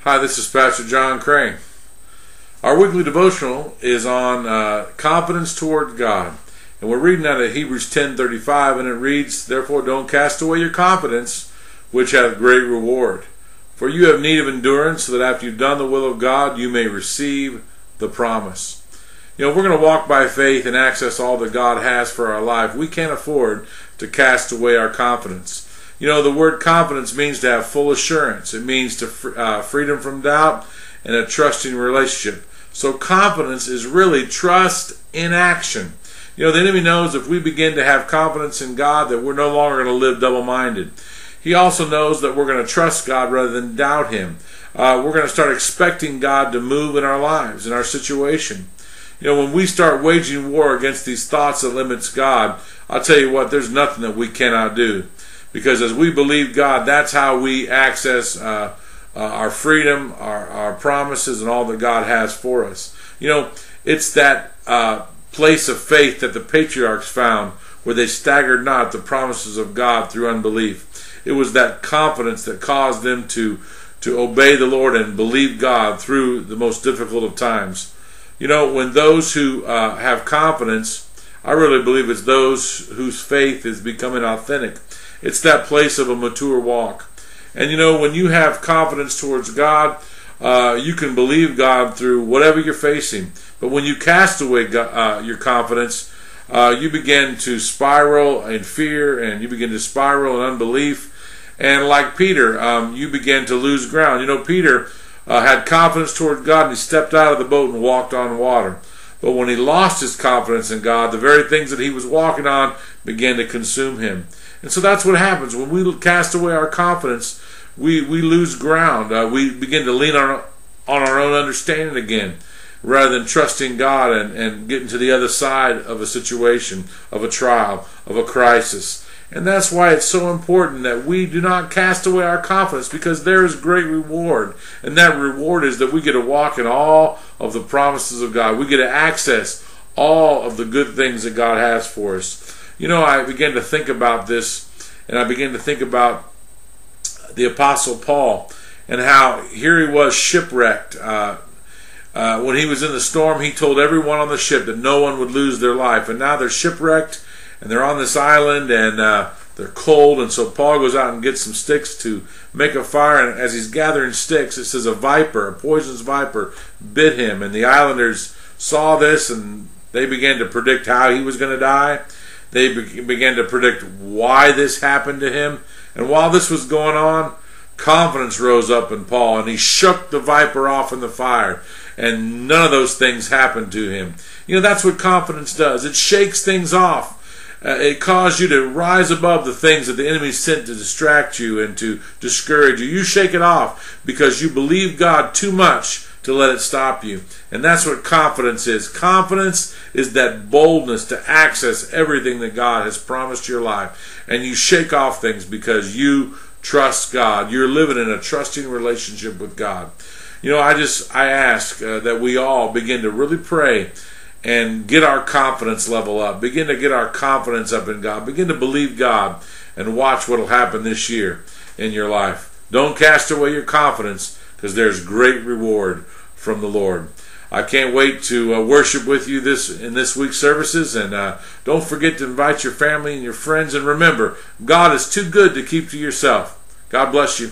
Hi, this is Pastor John Crane. Our weekly devotional is on confidence toward God. And we're reading out of Hebrews 10:35, and it reads, "Therefore don't cast away your confidence, which hath great reward. For you have need of endurance, so that after you've done the will of God, you may receive the promise." You know, if we're going to walk by faith and access all that God has for our life, we can't afford to cast away our confidence. You know, the word confidence means to have full assurance. It means to freedom from doubt and a trusting relationship. So confidence is really trust in action. You know, the enemy knows if we begin to have confidence in God that we're no longer going to live double-minded. He also knows that we're going to trust God rather than doubt Him. We're going to start expecting God to move in our lives, in our situation. You know, when we start waging war against these thoughts that limits God, I'll tell you what, there's nothing that we cannot do. Because as we believe God, that's how we access our freedom, our promises, and all that God has for us. You know, it's that place of faith that the patriarchs found where they staggered not at the promises of God through unbelief. It was that confidence that caused them to obey the Lord and believe God through the most difficult of times. You know, when those who have confidence, I really believe it's those whose faith is becoming authentic. It's that place of a mature walk. And you know, when you have confidence towards God, you can believe God through whatever you're facing. But when you cast away your confidence, you begin to spiral in fear, and you begin to spiral in unbelief. And like Peter, you begin to lose ground. You know, Peter had confidence toward God, and he stepped out of the boat and walked on water. But when he lost his confidence in God, the very things that he was walking on began to consume him. And so that's what happens. When we cast away our confidence, we lose ground. We begin to lean on our own understanding again, rather than trusting God and getting to the other side of a situation, of a trial, of a crisis. And that's why it's so important that we do not cast away our confidence, because there is great reward. And that reward is that we get to walk in all of the promises of God. We get to access all of the good things that God has for us. You know, I began to think about this, and I began to think about the Apostle Paul and how here he was shipwrecked. When he was in the storm, he told everyone on the ship that no one would lose their life. And now they're shipwrecked, and they're on this island, and they're cold. And so Paul goes out and gets some sticks to make a fire. And as he's gathering sticks, it says a viper, a poisonous viper, bit him. And the islanders saw this, and they began to predict how he was going to die. They began to predict why this happened to him. And while this was going on, confidence rose up in Paul, and he shook the viper off in the fire. And none of those things happened to him. You know, that's what confidence does. It shakes things off. It causes you to rise above the things that the enemy sent to distract you and to discourage you. You shake it off because you believe God too much to let it stop you. And that's what confidence is. Confidence is that boldness to access everything that God has promised your life. And you shake off things because you trust God. You're living in a trusting relationship with God. You know, I ask that we all begin to really pray and get our confidence level up. Begin to get our confidence up in God. Begin to believe God, and watch what will happen this year in your life. Don't cast away your confidence, because there's great reward from the Lord. I can't wait to worship with you in this week's services. And don't forget to invite your family and your friends. And remember, God is too good to keep to yourself. God bless you.